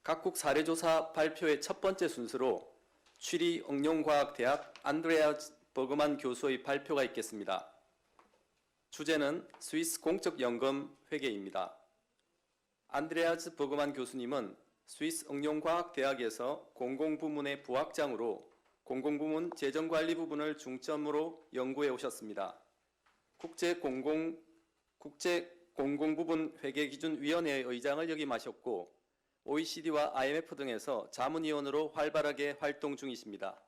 각국 사례조사 발표의 첫 번째 순서로 취리 응용과학대학 안드레아스 버그만 교수의 발표가 있겠습니다. 주제는 스위스 공적연금 회계입니다. 안드레아스 버그만 교수님은 스위스 응용과학대학에서 공공부문의 부학장으로 공공부문 재정관리 부분을 중점으로 연구해 오셨습니다. 국제공공부문 회계기준위원회의 의장을 역임하셨고 OECD와 IMF 등에서 자문위원으로 활발하게 활동 중이십니다.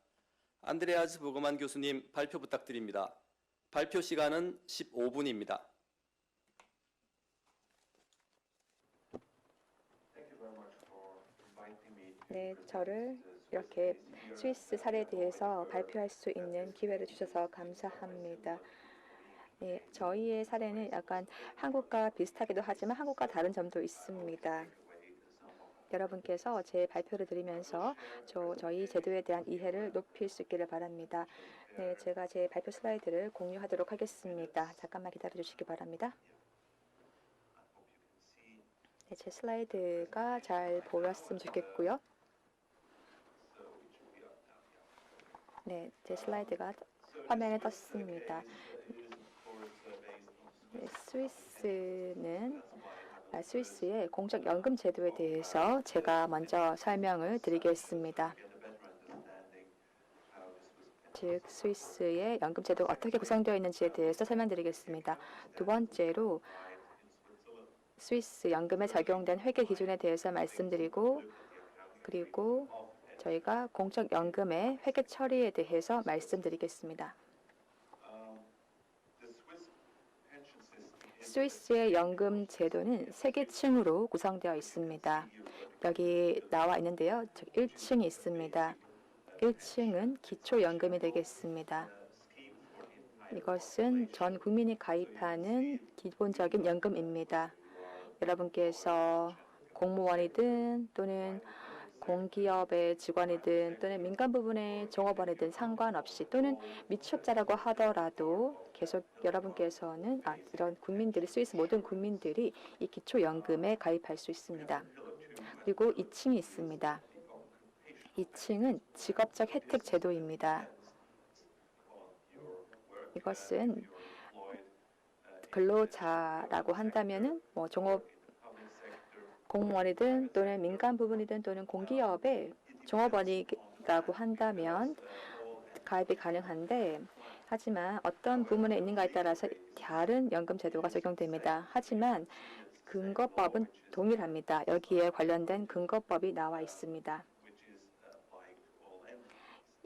안드레아스 버그만 교수님 발표 부탁드립니다. 발표 시간은 15분입니다. 네, 저를 이렇게 스위스 사례에 대해서 발표할 수 있는 기회를 주셔서 감사합니다. 네, 저희의 사례는 약간 한국과 비슷하기도 하지만 한국과 다른 점도 있습니다. 여러분께서 제 발표를 들으면서 저희 제도에 대한 이해를 높일 수 있기를 바랍니다. 네, 제가 제 발표 슬라이드를 공유하도록 하겠습니다. 잠깐만 기다려 주시기 바랍니다. 네, 제 슬라이드가 잘 보였으면 좋겠고요. 네, 제 슬라이드가 화면에 떴습니다. 네, 스위스의 공적연금 제도에 대해서 제가 먼저 설명을 드리겠습니다. 즉, 스위스의 연금 제도가 어떻게 구성되어 있는지에 대해서 설명드리겠습니다. 두 번째로 스위스 연금에 적용된 회계 기준에 대해서 말씀드리고, 그리고 저희가 공적연금의 회계 처리에 대해서 말씀드리겠습니다. 스위스의 연금 제도는 세 개 층으로 구성되어 있습니다. 여기 나와 있는데요. 1층이 있습니다. 1층은 기초연금이 되겠습니다. 이것은 전 국민이 가입하는 기본적인 연금입니다. 여러분께서 공무원이든 또는 공기업의 직원이든 또는 민간 부분의 종업원이든 상관없이 또는 미취업자라고 하더라도 계속 여러분께서는 이런 국민들이 스위스 모든 국민들이 이 기초연금에 가입할 수 있습니다. 그리고 2층이 있습니다. 2층은 직업적 혜택 제도입니다. 이것은 근로자라고 한다면은 공무원이든 또는 민간 부분이든 또는 공기업의 종업원이라고 한다면 가입이 가능한데, 하지만 어떤 부문에 있는가에 따라서 다른 연금 제도가 적용됩니다. 하지만 근거법은 동일합니다. 여기에 관련된 근거법이 나와 있습니다.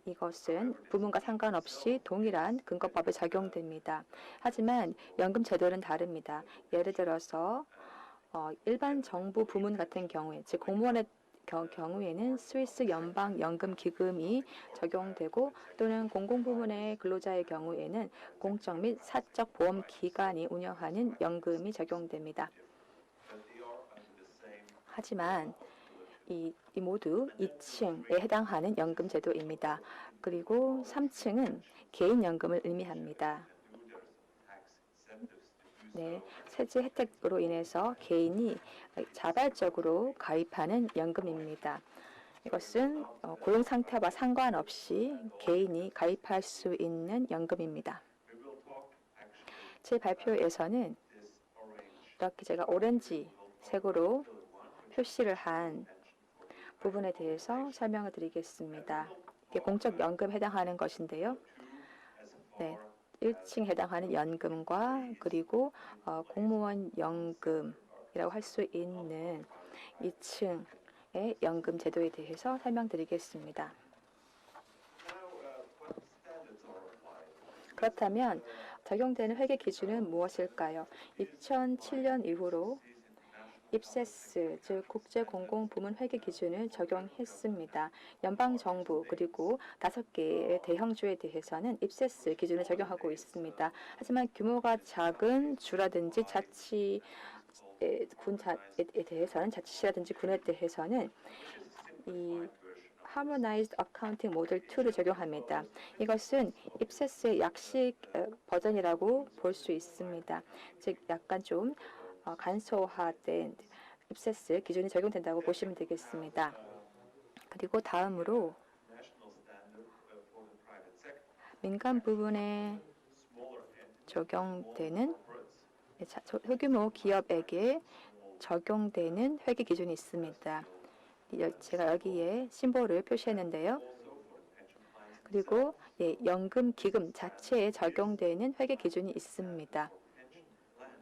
이것은 부문과 상관없이 동일한 근거법에 적용됩니다. 하지만 연금 제도는 다릅니다. 예를 들어서 일반 정부 부문 같은 경우에, 즉 공무원의 경우에는 스위스 연방연금기금이 적용되고, 또는 공공부문의 근로자의 경우에는 공적 및 사적 보험기관이 운영하는 연금이 적용됩니다. 하지만 이 모두 2층에 해당하는 연금 제도입니다. 그리고 3층은 개인연금을 의미합니다. 네, 세제 혜택으로 인해서 개인이 자발적으로 가입하는 연금입니다. 이것은 고용 상태와 상관없이 개인이 가입할 수 있는 연금입니다. 제 발표에서는 이렇게 제가 오렌지 색으로 표시를 한 부분에 대해서 설명을 드리겠습니다. 이게 공적연금에 해당하는 것인데요. 네, 1층에 해당하는 연금과 그리고 공무원 연금이라고 할 수 있는 2층의 연금 제도에 대해서 설명드리겠습니다. 그렇다면 적용되는 회계 기준은 무엇일까요? 2007년 이후로 입세스, 즉 국제공공부문 회계 기준을 적용했습니다. 연방정부 그리고 5개의 대형주에 대해서는 입세스 기준을 적용하고 있습니다. 하지만 규모가 작은 주라든지 군에 대해서는, 자치시라든지 군에 대해서는 이 Harmonized Accounting Model 2를 적용합니다. 이것은 입세스의 약식 버전이라고 볼 수 있습니다. 즉 약간 좀 간소화된 입세스 기준이 적용된다고 보시면 되겠습니다. 그리고 다음으로 민간 부분에 적용되는 소규모 기업에게 적용되는 회계 기준이 있습니다. 제가 여기에 심볼을 표시했는데요. 그리고 연금 기금 자체에 적용되는 회계 기준이 있습니다.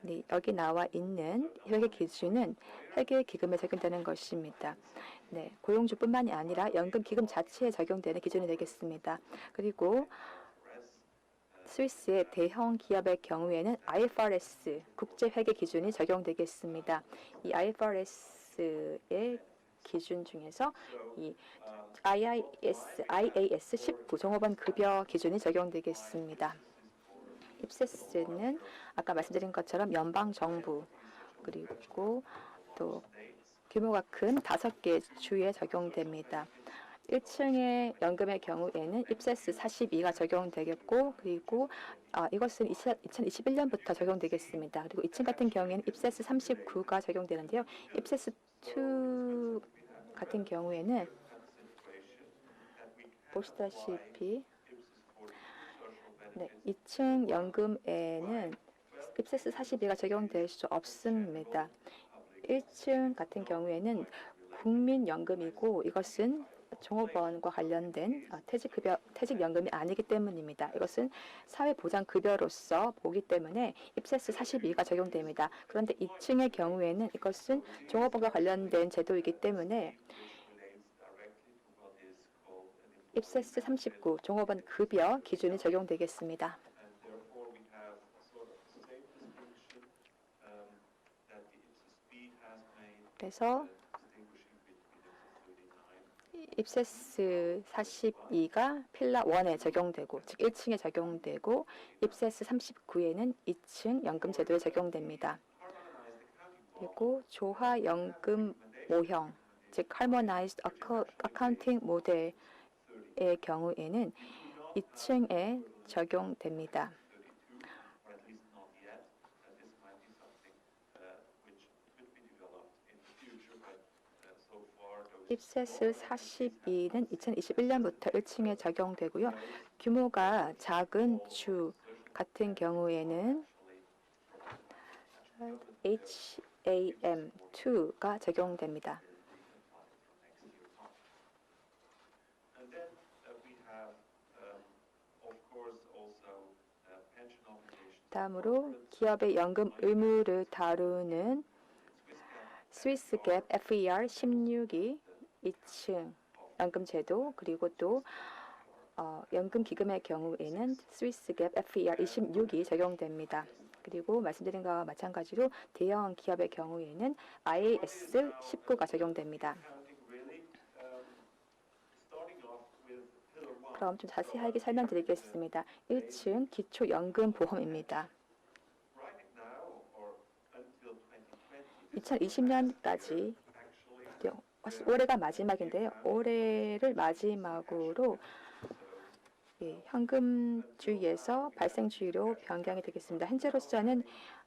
네, 여기 나와 있는 회계 기준은 회계 기금에 적용되는 것입니다. 네, 고용주뿐만이 아니라 연금 기금 자체에 적용되는 기준이 되겠습니다. 그리고 스위스의 대형 기업의 경우에는 IFRS 국제 회계 기준이 적용되겠습니다. 이 IFRS의 기준 중에서 이 IAS 19 종업원 급여 기준이 적용되겠습니다. 입세스는 아까 말씀드린 것처럼 연방 정부 그리고 또 규모가 큰 5개 주에 적용됩니다. 1층의 연금의 경우에는 입세스 42가 적용되겠고 그리고 이것은 2021년부터 적용되겠습니다. 그리고 2층 같은 경우에는 입세스 39가 적용되는데요. 입세스 2 같은 경우에는 보시다시피 2층 연금에는 입세스 42가 적용될 수 없습니다. 1층 같은 경우에는 국민연금이고 이것은 종업원과 관련된 퇴직연금이 아니기 때문입니다. 이것은 사회보장급여로서 보기 때문에 입세스 42가 적용됩니다. 그런데 2층의 경우에는 이것은 종업원과 관련된 제도이기 때문에 입세스 39 종업원 급여 기준이 적용되겠습니다. 그래서 입세스 42가 필라 1에 적용되고 즉 1층에 적용되고 입세스 39에는 2층 연금 제도에 적용됩니다. 그리고 조화 연금 모형 즉 Harmonized Accounting Model의 경우에는 2층에 적용됩니다. 입세스 42는 2021년부터 1층에 적용되고요. 규모가 작은 주 같은 경우에는 HAM2가 적용됩니다. 다음으로 기업의 연금 의무를 다루는 스위스 갭 FER 16이 2층 연금 제도 그리고 또 연금 기금의 경우에는 스위스 갭 FER 26이 적용됩니다. 그리고 말씀드린 것과 마찬가지로 대형 기업의 경우에는 IAS 19가 적용됩니다. 그럼 좀 자세하게 설명드리겠습니다. 1층 기초연금보험입니다. 2020년까지 올해가 마지막인데요. 올해를 마지막으로 현금주의에서 발생주의로 변경이 되겠습니다. 현재로서는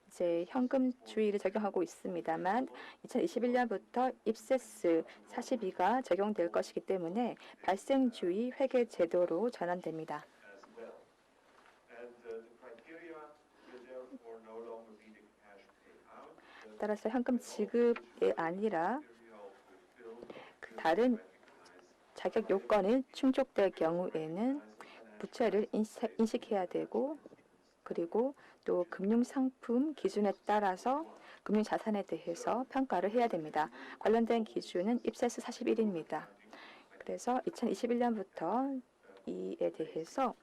이제 현금주의를 적용하고 있습니다만 2021년부터 입세스 42가 적용될 것이기 때문에 발생주의 회계 제도로 전환됩니다. 따라서 현금 지급이 아니라 다른 자격 요건이 충족될 경우에는 부채를 인식해야 되고 그리고 또 금융상품 기준에 따라서 금융자산에 대해서 평가를 해야 됩니다. 관련된 기준은 입세스 41입니다. 그래서 2021년부터 이에 대해서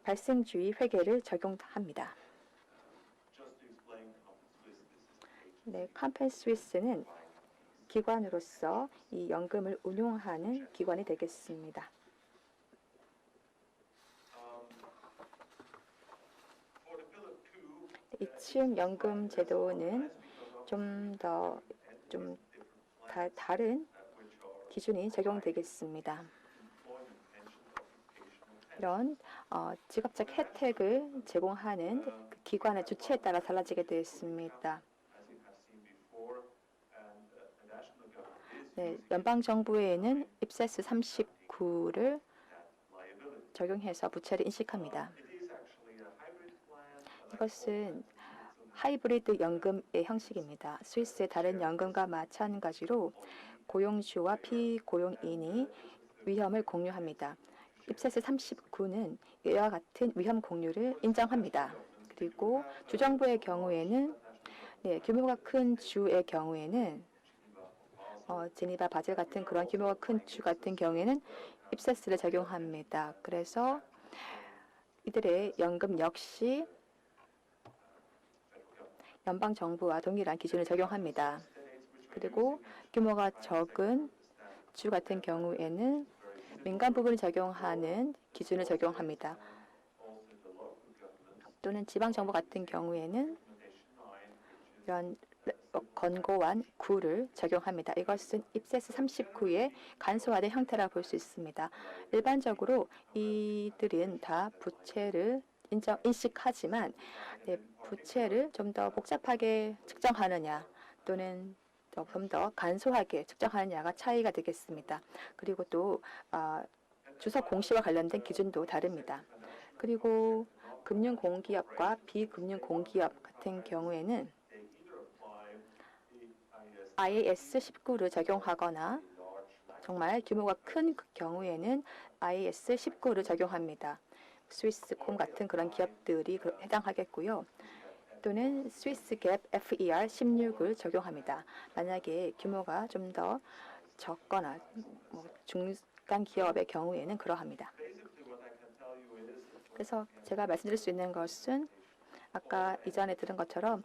발생주의 회계를 적용합니다. 네, 캄펜 스위스는 기관으로서 이 연금을 운용하는 기관이 되겠습니다. 2층 연금 제도는 좀 다른 기준이 적용되겠습니다. 이런 직업적 혜택을 제공하는 그 기관의 주체에 따라 달라지게 되어 있습니다. 네, 연방 정부에는 입세스 39를 적용해서 부채를 인식합니다. 이것은 하이브리드 연금의 형식입니다. 스위스의 다른 연금과 마찬가지로 고용주와 피고용인이 위험을 공유합니다. 입세스 39는 이와 같은 위험 공유를 인정합니다. 그리고 주정부의 경우에는 규모가 큰 주의 경우에는 제니바 바젤 같은 그런 규모가 큰 주 같은 경우에는 입세스를 적용합니다. 그래서 이들의 연금 역시 연방 정부와 동일한 기준을 적용합니다. 그리고 규모가 적은 주 같은 경우에는 민간 부분을 적용하는 기준을 적용합니다. 또는 지방 정부 같은 경우에는 이런 권고안 9를 적용합니다. 이것은 입세스 39의 간소화된 형태라고 볼 수 있습니다. 일반적으로 이들은 다 부채를 인식하지만 부채를 좀 더 복잡하게 측정하느냐 또는 좀 더 간소하게 측정하느냐가 차이가 되겠습니다. 그리고 또 주석 공시와 관련된 기준도 다릅니다. 그리고 금융공기업과 비금융공기업 같은 경우에는 IAS 19를 적용하거나 정말 규모가 큰 경우에는 IAS 19를 적용합니다. 스위스콤 같은 그런 기업들이 해당하겠고요. 또는 스위스갭 FER 16을 적용합니다. 만약에 규모가 좀 더 적거나 중간 기업의 경우에는 그러합니다. 그래서 제가 말씀드릴 수 있는 것은 아까 이전에 들은 것처럼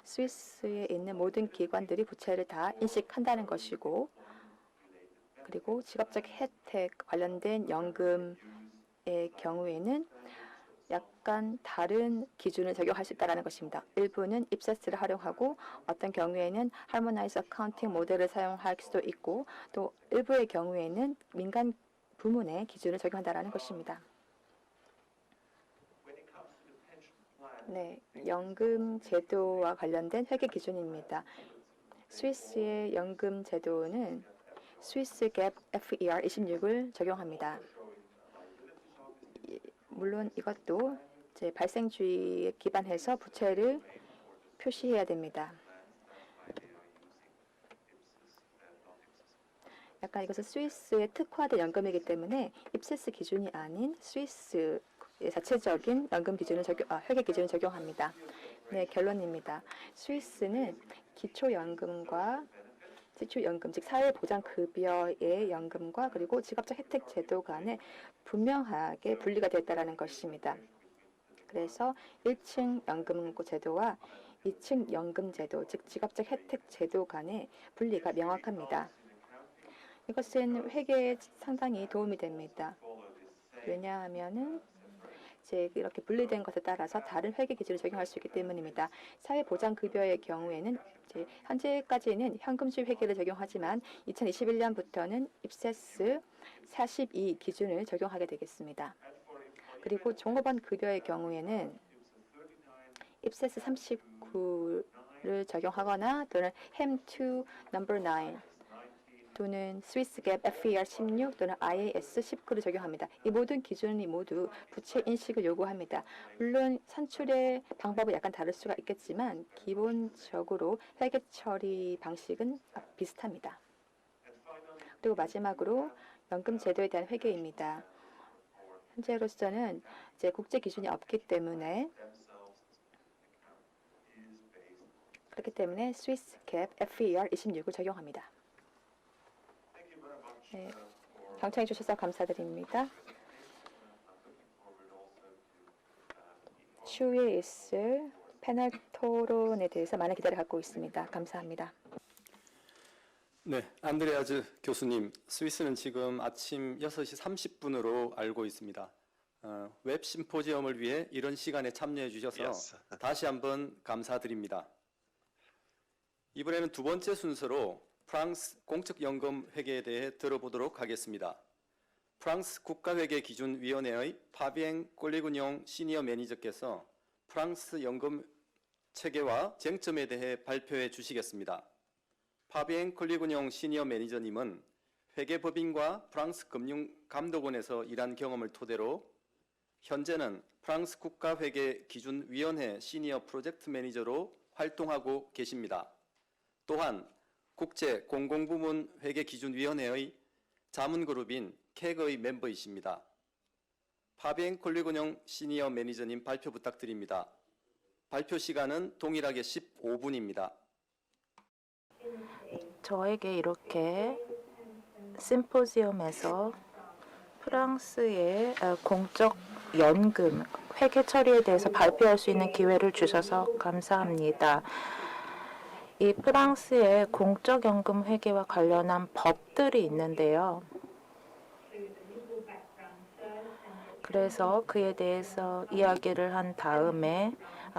스위스에 있는 모든 기관들이 부채를 다 인식한다는 것이고 그리고 직업적 혜택 관련된 연금의 경우에는 약간 다른 기준을 적용할 수 있다는 것입니다. 일부는 입세스를 활용하고 어떤 경우에는 하모나이즈 어카운팅 모델을 사용할 수도 있고 또 일부의 경우에는 민간 부문의 기준을 적용한다는 것입니다. 네, 연금 제도와 관련된 회계 기준입니다. 스위스의 연금 제도는 스위스 갭 FER 26을 적용합니다. 물론 이것도 발생주의에 기반해서 부채를 표시해야 됩니다. 약간 이것은 스위스의 특화된 연금이기 때문에 입세스 기준이 아닌 스위스의 자체적인 연금 기준을 회계 기준을 적용합니다. 네, 결론입니다. 스위스는 기초연금과 지출연금, 즉 사회보장급여의 연금과 그리고 직업적 혜택 제도 간에 분명하게 분리가 됐다는 것입니다. 그래서 1층 연금 제도와 2층 연금 제도, 즉 직업적 혜택 제도 간의 분리가 명확합니다. 이것은 회계에 상당히 도움이 됩니다. 왜냐하면은 이렇게 분리된 것에 따라서 다른 회계 기준을 적용할 수 있기 때문입니다. 사회보장급여의 경우에는 현재까지는 현금주의 회계를 적용하지만 2021년부터는 입세스 42 기준을 적용하게 되겠습니다. 그리고 종업원 급여의 경우에는 입세스 39를 적용하거나 또는 햄2 넘버 9 또는 스위스갭 FER 16 또는 IAS 19를 적용합니다. 이 모든 기준이 모두 부채 인식을 요구합니다. 물론 산출의 방법은 약간 다를 수가 있겠지만 기본적으로 회계 처리 방식은 비슷합니다. 그리고 마지막으로 연금 제도에 대한 회계입니다. 현재로서는 국제 기준이 없기 때문에 그렇기 때문에 스위스갭 FER 26을 적용합니다. 네, 경청해 주셔서 감사드립니다. 추후에 있을 패널 토론에 대해서 많은 기대를 갖고 있습니다. 감사합니다. 네, 안드레아즈 교수님, 스위스는 지금 아침 6시 30분으로 알고 있습니다. 웹 심포지엄을 위해 이런 시간에 참여해 주셔서 다시 한번 감사드립니다. 이번에는 두 번째 순서로 프랑스 공적연금 회계에 대해 들어보도록 하겠습니다. 프랑스 국가회계기준위원회의 파비엥 꼴리군용 시니어 매니저께서 프랑스 연금 체계와 쟁점에 대해 발표해 주시겠습니다. 파비엔 클리군용 시니어 매니저님은 회계법인과 프랑스 금융감독원에서 일한 경험을 토대로 현재는 프랑스 국가회계기준위원회 시니어 프로젝트 매니저로 활동하고 계십니다. 또한 국제공공부문 회계기준위원회의 자문그룹인 캑의 멤버이십니다. 파비엔 콜리군용 시니어 매니저님 발표 부탁드립니다. 발표 시간은 동일하게 15분입니다. 저에게 이렇게 심포지엄에서 프랑스의 공적 연금 회계 처리에 대해서 발표할 수 있는 기회를 주셔서 감사합니다. 이 프랑스의 공적 연금 회계와 관련한 법들이 있는데요. 그래서 그에 대해서 이야기를 한 다음에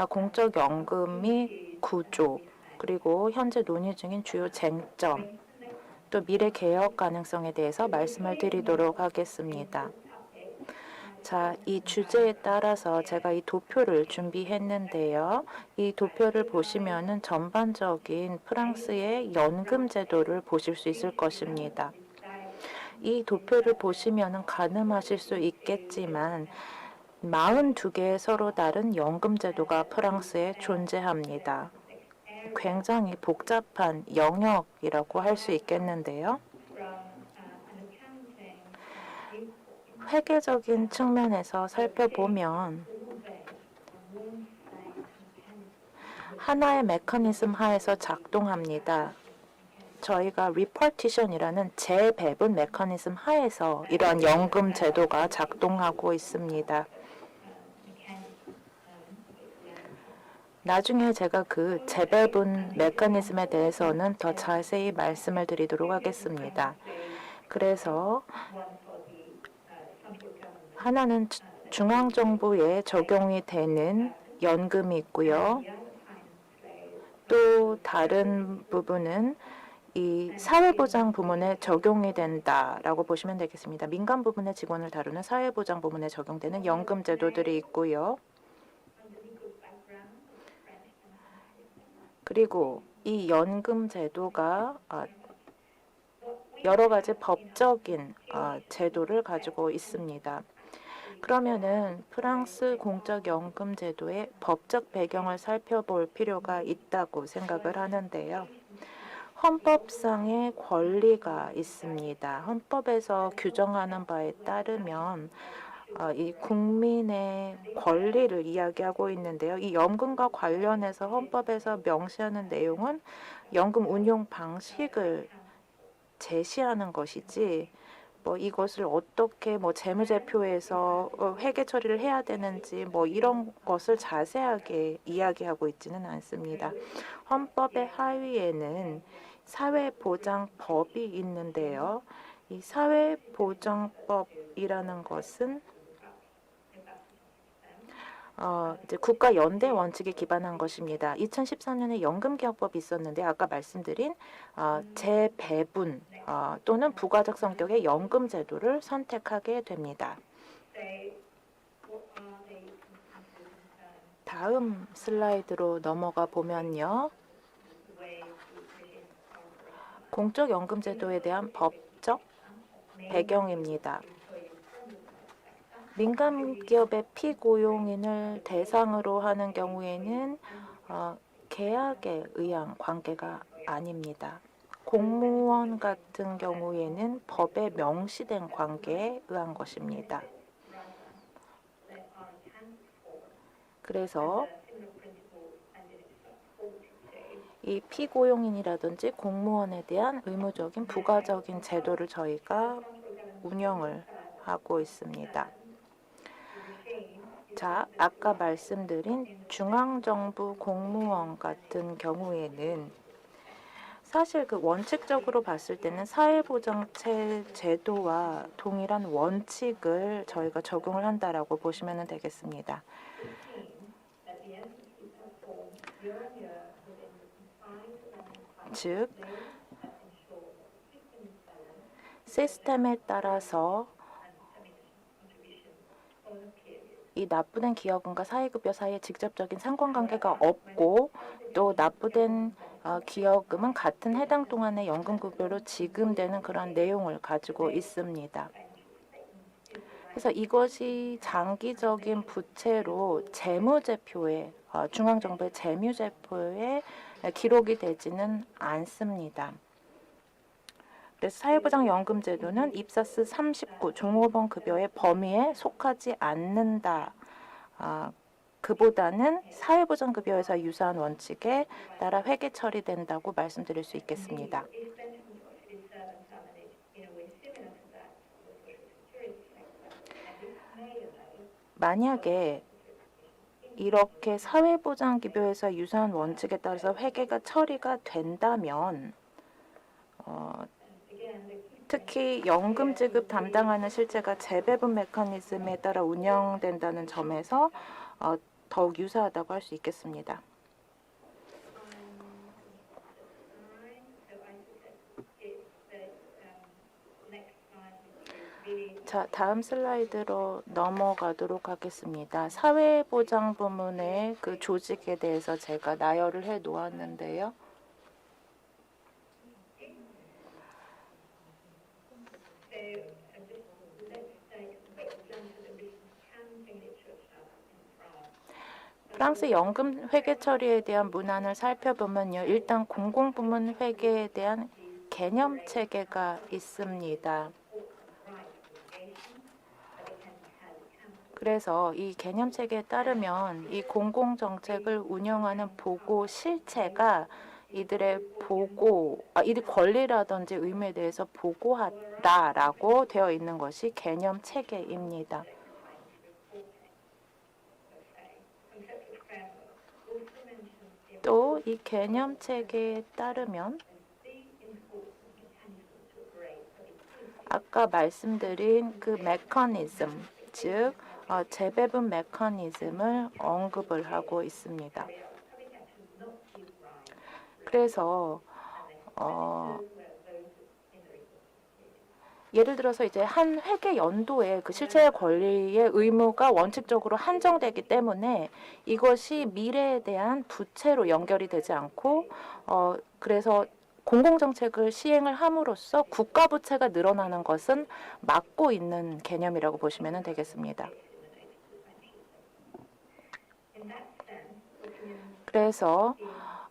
공적 연금이 구조, 그리고 현재 논의 중인 주요 쟁점, 또 미래 개혁 가능성에 대해서 말씀을 드리도록 하겠습니다. 자, 이 주제에 따라서 제가 이 도표를 준비했는데요. 이 도표를 보시면은 전반적인 프랑스의 연금 제도를 보실 수 있을 것입니다. 이 도표를 보시면은 가늠하실 수 있겠지만 42개의 서로 다른 연금 제도가 프랑스에 존재합니다. 굉장히 복잡한 영역이라고 할 수 있겠는데요. 회계적인 측면에서 살펴보면 하나의 메커니즘 하에서 작동합니다. 저희가 리파티션이라는 재배분 메커니즘 하에서 이러한 연금 제도가 작동하고 있습니다. 나중에 제가 그 재배분 메커니즘에 대해서는 더 자세히 말씀을 드리도록 하겠습니다. 그래서 하나는 중앙정부에 적용이 되는 연금이 있고요. 또 다른 부분은 이 사회보장 부문에 적용이 된다라고 보시면 되겠습니다. 민간 부문의 직원을 다루는 사회보장 부문에 적용되는 연금 제도들이 있고요. 그리고 이 연금 제도가 여러 가지 법적인 제도를 가지고 있습니다. 그러면은 프랑스 공적연금 제도의 법적 배경을 살펴볼 필요가 있다고 생각을 하는데요. 헌법상의 권리가 있습니다. 헌법에서 규정하는 바에 따르면 이 국민의 권리를 이야기하고 있는데요. 이 연금과 관련해서 헌법에서 명시하는 내용은 연금 운용 방식을 제시하는 것이지 이것을 어떻게 재무제표에서 회계 처리를 해야 되는지 이런 것을 자세하게 이야기하고 있지는 않습니다. 헌법의 하위에는 사회보장법이 있는데요. 이 사회보장법이라는 것은 이제 국가 연대 원칙에 기반한 것입니다. 2014년에 연금개혁법이 있었는데 아까 말씀드린 재배분 또는 부가적 성격의 연금 제도를 선택하게 됩니다. 다음 슬라이드로 넘어가 보면요. 공적 연금 제도에 대한 법적 배경입니다. 민간 기업의 피고용인을 대상으로 하는 경우에는 계약에 의한 관계가 아닙니다. 공무원 같은 경우에는 법에 명시된 관계에 의한 것입니다. 그래서 이 피고용인이라든지 공무원에 대한 의무적인 부가적인 제도를 저희가 운영을 하고 있습니다. 자, 아까 말씀드린 중앙정부 공무원 같은 경우에는 사실 그 원칙적으로 봤을 때는 사회보장체 제도와 동일한 원칙을 저희가 적용을 한다라고 보시면 되겠습니다. 즉, 시스템에 따라서 이 납부된 기여금과 사회급여 사이에 직접적인 상관관계가 없고 또 납부된 기여금은 같은 해당 동안의 연금급여로 지급되는 그런 내용을 가지고 있습니다. 그래서 이것이 장기적인 부채로 재무제표에 중앙정부의 재무제표에 기록이 되지는 않습니다. 그래서 사회보장연금제도는 입사스 39 종업원 급여의 범위에 속하지 않는다. 그보다는 사회보장급여에서 유사한 원칙에 따라 회계 처리된다고 말씀드릴 수 있겠습니다. 만약에 이렇게 사회보장급여에서 유사한 원칙에 따라서 회계가 처리가 된다면 특히 연금 지급 담당하는 실체가 재배분 메커니즘에 따라 운영된다는 점에서 더욱 유사하다고 할 수 있겠습니다. 자, 다음 슬라이드로 넘어가도록 하겠습니다. 사회보장 부문의 그 조직에 대해서 제가 나열을 해 놓았는데요. 프랑스 연금 회계 처리에 대한 문안을 살펴보면요. 일단 공공부문 회계에 대한 개념 체계가 있습니다. 그래서 이 개념 체계에 따르면 이 공공정책을 운영하는 보고 실체가 이들의 이들 권리라든지 의무에 대해서 보고하다라고 되어 있는 것이 개념 체계입니다. 또 이 개념 체계에 따르면 아까 말씀드린 그 메커니즘, 즉 재배분 메커니즘을 언급을 하고 있습니다. 그래서 예를 들어서 이제 한 회계 연도에 그 실체 권리의 의무가 원칙적으로 한정되기 때문에 이것이 미래에 대한 부채로 연결이 되지 않고 그래서 공공정책을 시행을 함으로써 국가 부채가 늘어나는 것은 막고 있는 개념이라고 보시면 되겠습니다. 그래서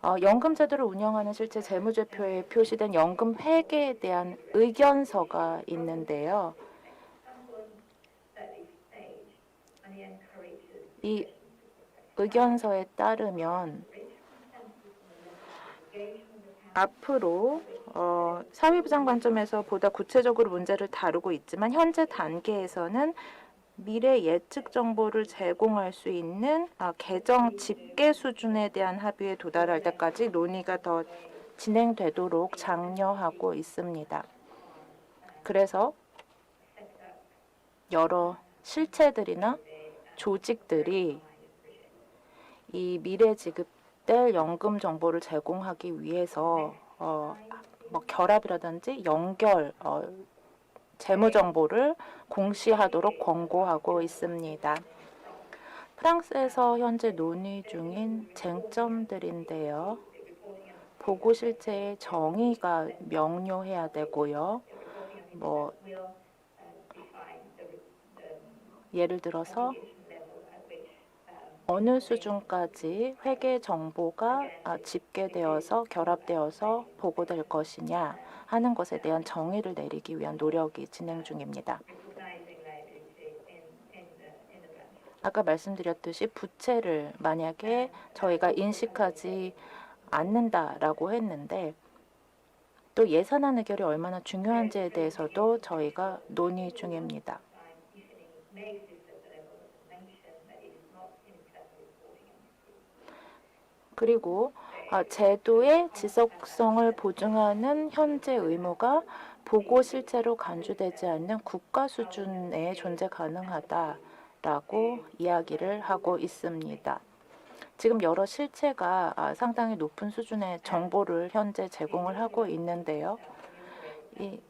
연금제도를 운영하는 실제 재무제표에 표시된 연금 회계에 대한 의견서가 있는데요. 이 의견서에 따르면 앞으로 사회부장 관점에서 보다 구체적으로 문제를 다루고 있지만 현재 단계에서는 미래 예측 정보를 제공할 수 있는 개정 집계 수준에 대한 합의에 도달할 때까지 논의가 더 진행되도록 장려하고 있습니다. 그래서 여러 실체들이나 조직들이 이 미래 지급될 연금 정보를 제공하기 위해서 결합이라든지 연결 재무 정보를 공시하도록 권고하고 있습니다. 프랑스에서 현재 논의 중인 쟁점들인데요. 보고 실체의 정의가 명료해야 되고요. 예를 들어서 어느 수준까지 회계 정보가 집계되어서 결합되어서 보고될 것이냐 하는 것에 대한 정의를 내리기 위한 노력이 진행 중입니다. 아까 말씀드렸듯이 부채를 만약에 저희가 인식하지 않는다라고 했는데 또 예산안 의결이 얼마나 중요한지에 대해서도 저희가 논의 중입니다. 그리고 제도의 지속성을 보증하는 현재 의무가 보고 실체로 간주되지 않는 국가 수준에 존재 가능하다라고 이야기를 하고 있습니다. 지금 여러 실체가 상당히 높은 수준의 정보를 현재 제공을 하고 있는데요. 이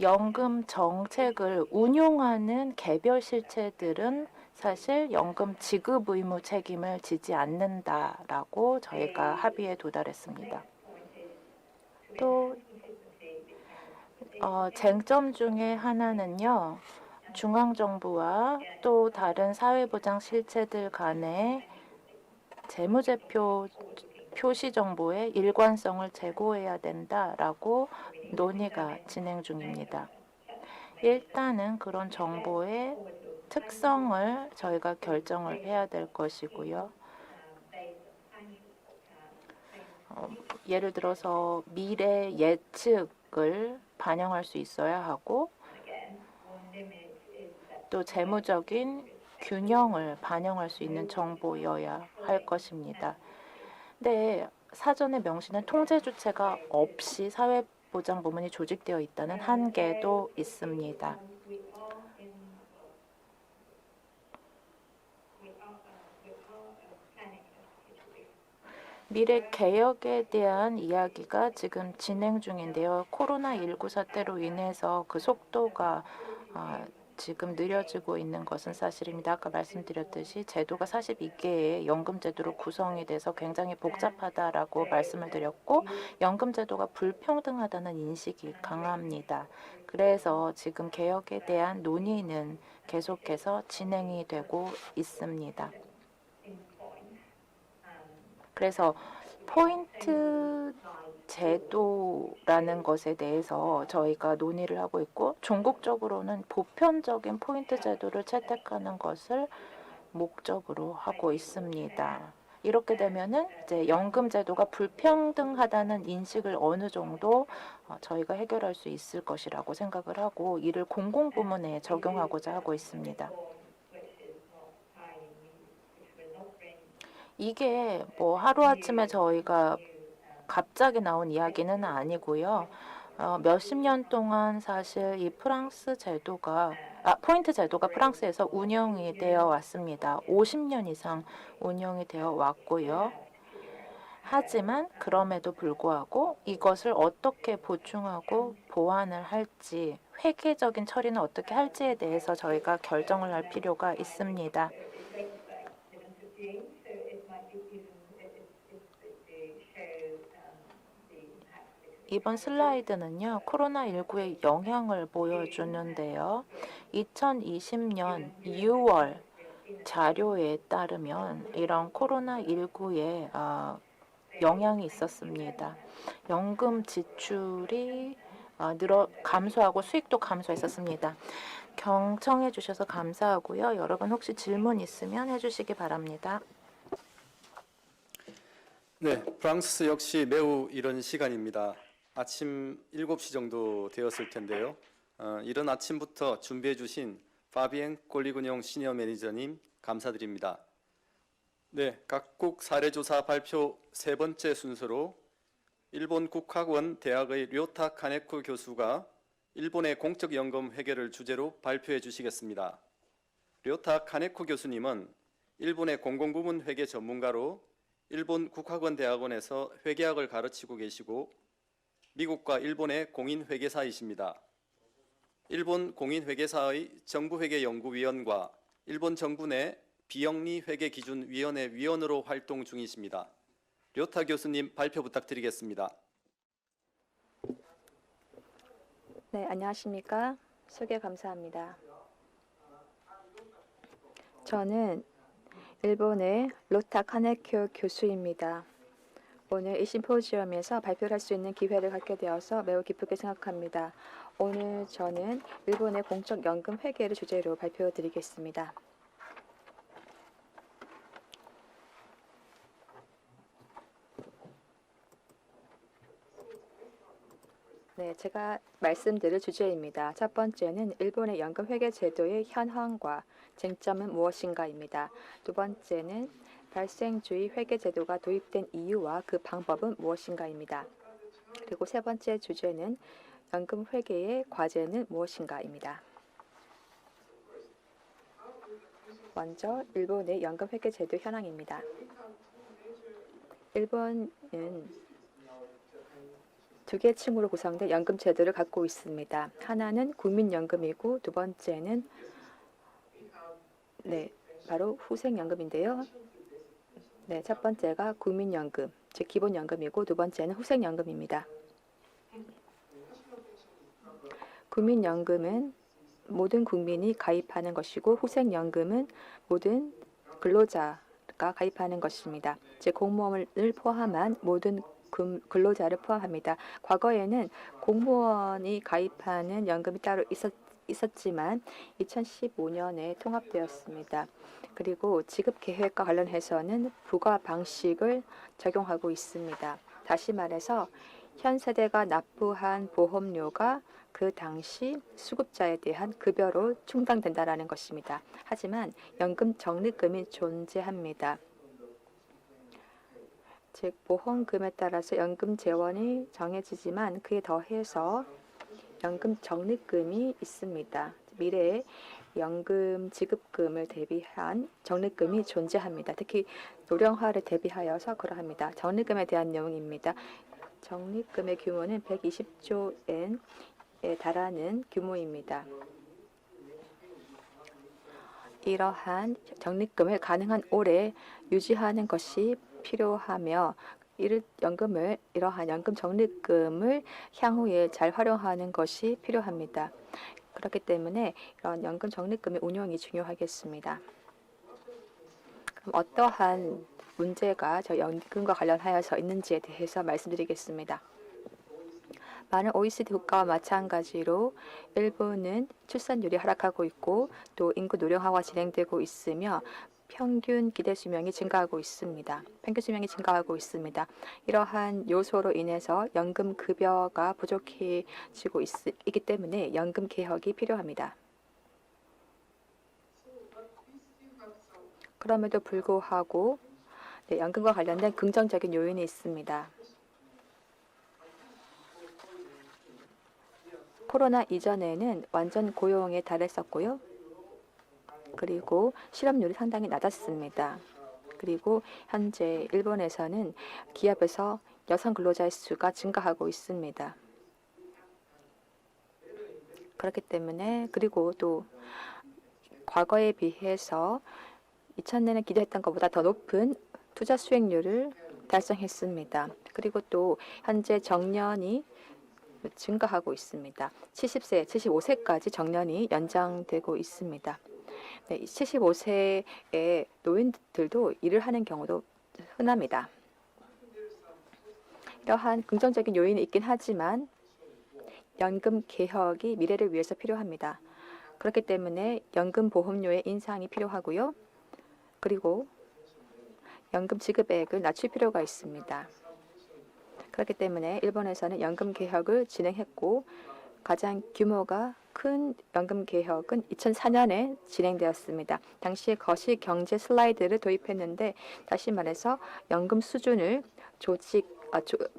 연금 정책을 운용하는 개별 실체들은 사실 연금 지급 의무 책임을 지지 않는다라고 저희가 합의에 도달했습니다. 또 쟁점 중에 하나는요. 중앙정부와 또 다른 사회보장 실체들 간의 재무제표 표시 정보의 일관성을 제고해야 된다라고 논의가 진행 중입니다. 일단은 그런 정보의 특성을 저희가 결정을 해야 될 것이고요. 예를 들어서 미래 예측을 반영할 수 있어야 하고 또 재무적인 균형을 반영할 수 있는 정보여야 할 것입니다. 네, 사전에 명시된 통제 주체가 없이 사회보장부문이 조직되어 있다는 한계도 있습니다. 미래 개혁에 대한 이야기가 지금 진행 중인데요. 코로나19 사태로 인해서 그 속도가 지금 느려지고 있는 것은 사실입니다. 아까 말씀드렸듯이 제도가 42개의 연금 제도로 구성이 돼서 굉장히 복잡하다라고 말씀을 드렸고 연금 제도가 불평등하다는 인식이 강합니다. 그래서 지금 개혁에 대한 논의는 계속해서 진행이 되고 있습니다. 그래서 포인트 제도라는 것에 대해서 저희가 논의를 하고 있고 종국적으로는 보편적인 포인트 제도를 채택하는 것을 목적으로 하고 있습니다. 이렇게 되면은 이제 연금 제도가 불평등하다는 인식을 어느 정도 저희가 해결할 수 있을 것이라고 생각을 하고 이를 공공부문에 적용하고자 하고 있습니다. 이게 뭐 하루아침에 저희가 갑자기 나온 이야기는 아니고요. 몇십 년 동안 사실 이 프랑스 제도가 포인트 제도가 프랑스에서 운영이 되어 왔습니다. 50년 이상 운영이 되어 왔고요. 하지만 그럼에도 불구하고 이것을 어떻게 보충하고 보완을 할지, 회계적인 처리는 어떻게 할지에 대해서 저희가 결정을 할 필요가 있습니다. 이번 슬라이드는요, 코로나19의 영향을 보여주는데요. 2020년 6월 자료에 따르면 이런 코로나19의 영향이 있었습니다. 연금 지출이 감소하고 수익도 감소했었습니다. 경청해 주셔서 감사하고요. 여러분 혹시 질문 있으면 해주시기 바랍니다. 네, 프랑스 역시 매우 이른 시간입니다. 아침 7시 정도 되었을 텐데요. 이른 아침부터 준비해 주신 파비엔 꼴리군용 시니어 매니저님 감사드립니다. 네, 각국 사례조사 발표 세 번째 순서로 일본 국학원 대학의 료타 카네쿠 교수가 일본의 공적연금 회계를 주제로 발표해 주시겠습니다. 료타 카네쿠 교수님은 일본의 공공부문 회계 전문가로 일본 국학원 대학원에서 회계학을 가르치고 계시고 미국과 일본의 공인회계사이십니다. 일본 공인회계사의 정부회계연구위원과 일본 정부 내 비영리회계기준위원회 위원으로 활동 중이십니다. 료타 교수님 발표 부탁드리겠습니다. 네, 안녕하십니까? 소개 감사합니다. 저는 일본의 로타 카네큐 교수입니다. 오늘 이 심포지엄에서 발표를 할 수 있는 기회를 갖게 되어서 매우 기쁘게 생각합니다. 오늘 저는 일본의 공적연금 회계를 주제로 발표드리겠습니다. 네, 제가 말씀드릴 주제입니다. 첫 번째는 일본의 연금 회계 제도의 현황과 쟁점은 무엇인가입니다. 두 번째는 발생주의 회계 제도가 도입된 이유와 그 방법은 무엇인가입니다. 그리고 세 번째 주제는 연금 회계의 과제는 무엇인가입니다. 먼저 일본의 연금 회계 제도 현황입니다. 일본은 두 개 층으로 구성된 연금 제도를 갖고 있습니다. 하나는 국민연금이고 두 번째는 바로 후생연금인데요. 네, 첫 번째가 국민연금, 즉 기본연금이고 두 번째는 후생연금입니다. 국민연금은 모든 국민이 가입하는 것이고 후생연금은 모든 근로자가 가입하는 것입니다. 즉 공무원을 포함한 모든 근로자를 포함합니다. 과거에는 공무원이 가입하는 연금이 따로 있었지만 2015년에 통합되었습니다. 그리고 지급 계획과 관련해서는 부과 방식을 적용하고 있습니다. 다시 말해서 현 세대가 납부한 보험료가 그 당시 수급자에 대한 급여로 충당된다라는 것입니다. 하지만 연금 적립금이 존재합니다. 즉 보험금에 따라서 연금 재원이 정해지지만 그에 더해서 연금 적립금이 있습니다. 미래에 연금 지급금을 대비한 적립금이 존재합니다. 특히 노령화를 대비하여서 그러합니다. 적립금에 대한 내용입니다. 적립금의 규모는 120조 엔에 달하는 규모입니다. 이러한 적립금을 가능한 오래 유지하는 것이 필요하며 이러한 연금 적립금을 향후에 잘 활용하는 것이 필요합니다. 그렇기 때문에 이런 연금 적립금의 운용이 중요하겠습니다. 그럼 어떠한 문제가 저 연금과 관련하여서 있는지에 대해서 말씀드리겠습니다. 많은 OECD 국가와 마찬가지로 일본은 출산율이 하락하고 있고 또 인구 노령화가 진행되고 있으며 평균 기대 수명이 증가하고 있습니다. 평균 수명이 증가하고 있습니다. 이러한 요소로 인해서 연금 급여가 부족해지고 있기 때문에 연금 개혁이 필요합니다. 그럼에도 불구하고 연금과 관련된 긍정적인 요인이 있습니다. 코로나 이전에는 완전 고용에 달했었고요. 그리고 실업률이 상당히 낮았습니다. 그리고 현재 일본에서는 기업에서 여성 근로자의 수가 증가하고 있습니다. 그렇기 때문에 그리고 또 과거에 비해서 2000년에 기대했던 것보다 더 높은 투자 수익률을 달성했습니다. 그리고 또 현재 정년이 증가하고 있습니다. 70세, 75세까지 정년이 연장되고 있습니다. 네, 75세의 노인들도 일을 하는 경우도 흔합니다. 이러한 긍정적인 요인이 있긴 하지만 연금 개혁이 미래를 위해서 필요합니다. 그렇기 때문에 연금 보험료의 인상이 필요하고요. 그리고 연금 지급액을 낮출 필요가 있습니다. 그렇기 때문에 일본에서는 연금 개혁을 진행했고 가장 규모가 큰 연금 개혁은 2004년에 진행되었습니다. 당시에 거시 경제 슬라이드를 도입했는데 다시 말해서 연금 수준을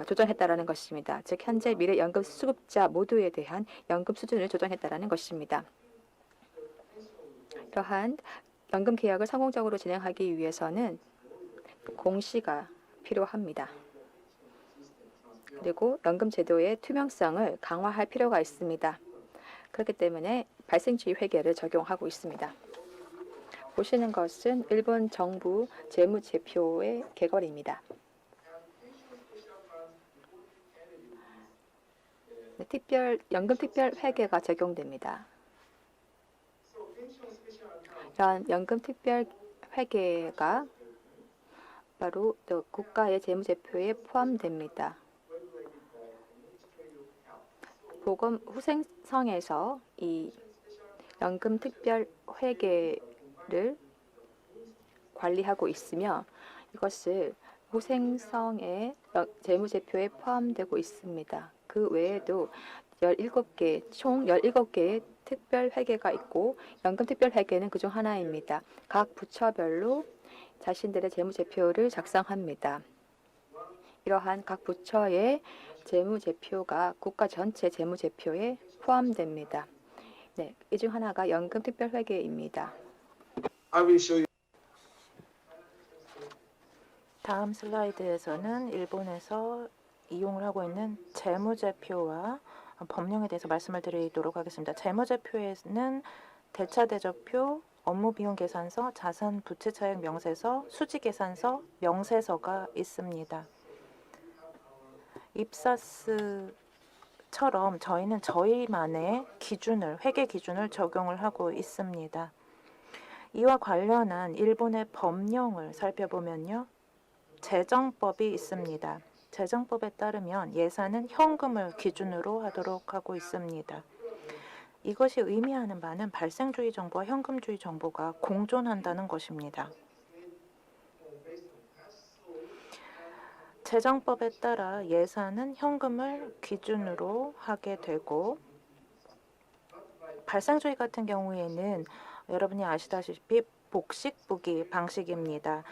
조정했다라는 것입니다. 즉 현재 미래 연금 수급자 모두에 대한 연금 수준을 조정했다라는 것입니다. 이러한 연금 개혁을 성공적으로 진행하기 위해서는 공시가 필요합니다. 그리고 연금 제도의 투명성을 강화할 필요가 있습니다. 그렇기 때문에 발생주의 회계를 적용하고 있습니다. 보시는 것은 일본 정부 재무제표의 개괄입니다. 연금 특별 회계가 적용됩니다. 이런 연금 특별 회계가 바로 국가의 재무제표에 포함됩니다. 보건 후생성에서 이 연금 특별 회계를 관리하고 있으며 이것을 후생성의 재무제표에 포함되고 있습니다. 그 외에도 17개, 총 17개의 특별 회계가 있고 연금 특별 회계는 그중 하나입니다. 각 부처별로 자신들의 재무제표를 작성합니다. 이러한 각 부처의 재무제표가 국가 전체 재무제표에 포함됩니다. 네, 이 중 하나가 연금 특별회계입니다. 다음 슬라이드에서는 일본에서 이용을 하고 있는 재무제표와 법령에 대해서 말씀을 드리도록 하겠습니다. 재무제표에는 대차대조표, 업무비용 계산서, 자산 부채 차액 명세서, 수지 계산서, 명세서가 있습니다. 입사스처럼 저희는 저희만의 기준을, 회계 기준을 적용을 하고 있습니다. 이와 관련한 일본의 법령을 살펴보면요. 재정법이 있습니다. 재정법에 따르면 예산은 현금을 기준으로 하도록 하고 있습니다. 이것이 의미하는 바는 발생주의 정보와 현금주의 정보가 공존한다는 것입니다. 재정법에 따라 예산은 현금을 기준으로 하게 되고, 발생주의 같은 경우에는 여러분이 아시다시피 복식부기 방식입니다.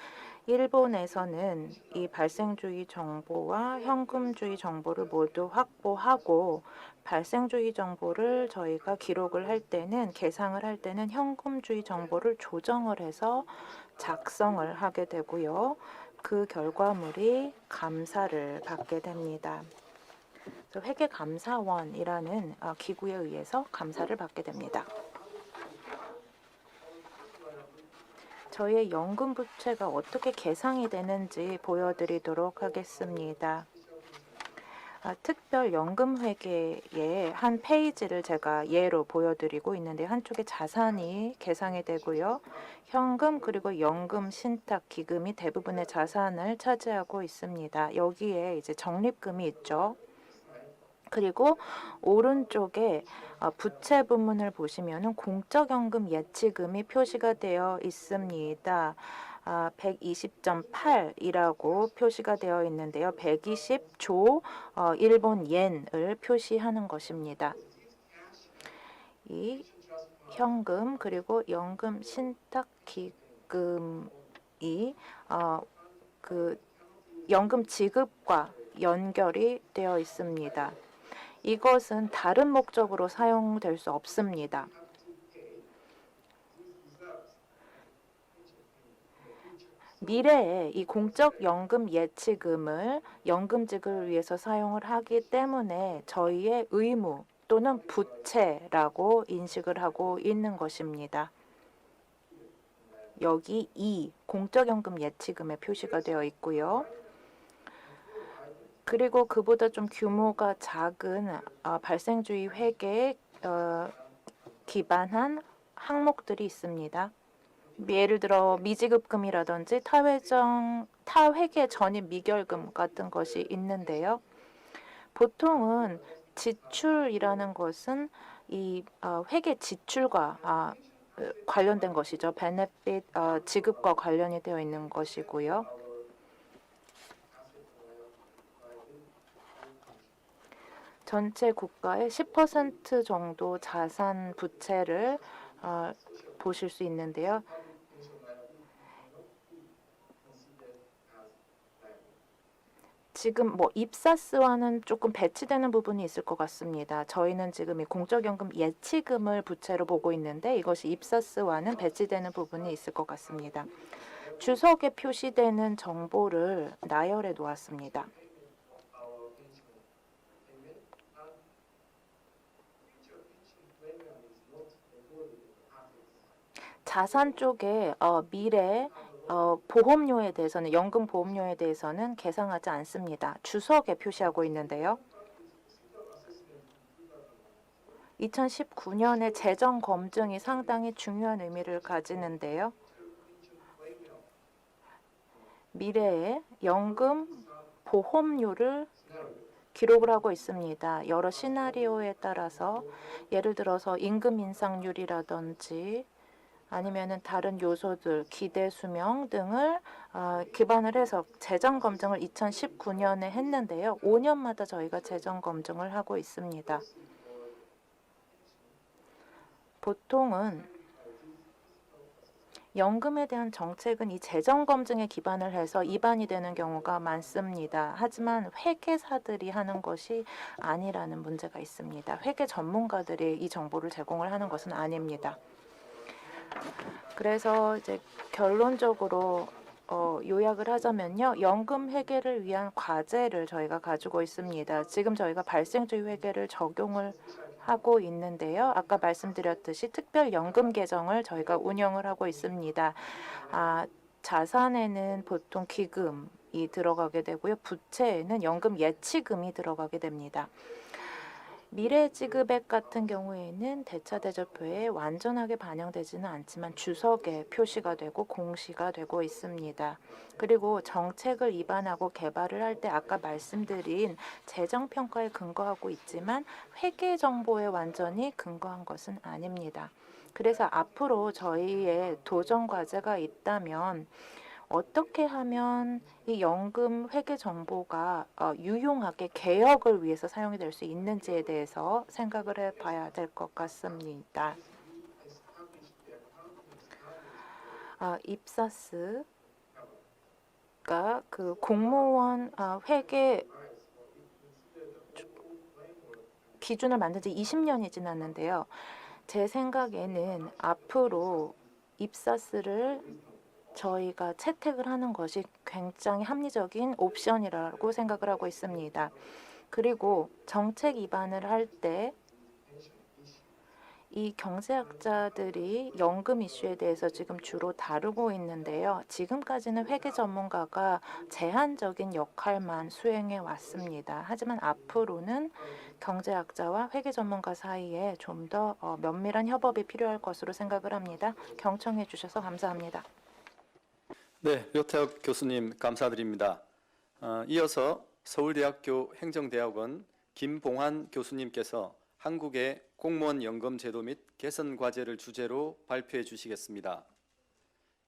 일본에서는 이 발생주의 정보와 현금주의 정보를 모두 확보하고, 발생주의 정보를 저희가 기록을 할 때는, 계상을 할 때는 현금주의 정보를 조정을 해서 작성을 하게 되고요. 그 결과물이 감사를 받게 됩니다. 그래서 회계감사원이라는 기구에 의해서 감사를 받게 됩니다. 저희의 연금 부채가 어떻게 계상이 되는지 보여드리도록 하겠습니다. 특별 연금 회계의 한 페이지를 제가 예로 보여드리고 있는데, 한쪽에 자산이 계상이 되고요. 현금 그리고 연금 신탁 기금이 대부분의 자산을 차지하고 있습니다. 여기에 이제 적립금이 있죠. 그리고 오른쪽에 부채 부문을 보시면은 공적연금 예치금이 표시가 되어 있습니다. 120.8이라고 표시가 되어 있는데요. 120조 일본 옌을 표시하는 것입니다. 이 현금 그리고 연금 신탁 기금이 그 연금 지급과 연결이 되어 있습니다. 이것은 다른 목적으로 사용될 수 없습니다. 미래에 이 공적연금 예치금을 연금직을 위해서 사용을 하기 때문에 저희의 의무 또는 부채라고 인식을 하고 있는 것입니다. 여기 이 공적연금 예치금에 표시가 되어 있고요. 그리고 그보다 좀 규모가 작은 발생주의 회계에 기반한 항목들이 있습니다. 예를 들어 미지급금이라든지 타회계 전입 미결금 같은 것이 있는데요. 보통은 지출이라는 것은 이 회계 지출과 관련된 것이죠. 베네핏 지급과 관련이 되어 있는 것이고요. 전체 국가의 10% 정도 자산 부채를 보실 수 있는데요. 지금 입사스와는 조금 배치되는 부분이 있을 것 같습니다. 저희는 지금 이 공적연금 예치금을 부채로 보고 있는데, 이것이 입사스와는 배치되는 부분이 있을 것 같습니다. 주석에 표시되는 정보를 나열해 놓았습니다. 자산 쪽에 미래 보험료에 대해서는, 연금 보험료에 대해서는 계상하지 않습니다. 주석에 표시하고 있는데요. 2019년의 재정 검증이 상당히 중요한 의미를 가지는데요. 미래에 연금 보험료를 기록을 하고 있습니다. 여러 시나리오에 따라서, 예를 들어서 임금 인상률이라든지 아니면은 다른 요소들, 기대 수명 등을 기반을 해서 재정 검증을 2019년에 했는데요. 5년마다 저희가 재정 검증을 하고 있습니다. 보통은 연금에 대한 정책은 이 재정 검증에 기반을 해서 입안이 되는 경우가 많습니다. 하지만 회계사들이 하는 것이 아니라는 문제가 있습니다. 회계 전문가들이 이 정보를 제공을 하는 것은 아닙니다. 그래서 이제 결론적으로 요약을 하자면요. 연금 회계를 위한 과제를 저희가 가지고 있습니다. 지금 저희가 발생주의 회계를 적용을 하고 있는데요. 아까 말씀드렸듯이 특별연금 계정을 저희가 운영을 하고 있습니다. 자산에는 보통 기금이 들어가게 되고요. 부채에는 연금 예치금이 들어가게 됩니다. 미래지급액 같은 경우에는 대차대조표에 완전하게 반영되지는 않지만 주석에 표시가 되고 공시가 되고 있습니다. 그리고 정책을 입안하고 개발을 할 때 아까 말씀드린 재정평가에 근거하고 있지만 회계 정보에 완전히 근거한 것은 아닙니다. 그래서 앞으로 저희의 도전 과제가 있다면 어떻게 하면 이 연금 회계 정보가 유용하게 개혁을 위해서 사용이 될 수 있는지에 대해서 생각을 해봐야 될 것 같습니다. 입사스가 그 공무원 회계 기준을 만든 지 20년이 지났는데요. 제 생각에는 앞으로 입사스를 저희가 채택을 하는 것이 굉장히 합리적인 옵션이라고 생각을 하고 있습니다. 그리고 정책 입안을 할 때 이 경제학자들이 연금 이슈에 대해서 지금 주로 다루고 있는데요. 지금까지는 회계 전문가가 제한적인 역할만 수행해 왔습니다. 하지만 앞으로는 경제학자와 회계 전문가 사이에 좀 더 면밀한 협업이 필요할 것으로 생각을 합니다. 경청해 주셔서 감사합니다. 네, 료태혁 교수님 감사드립니다. 이어서 서울대학교 행정대학원 김봉환 교수님께서 한국의 공무원 연금 제도 및 개선 과제를 주제로 발표해 주시겠습니다.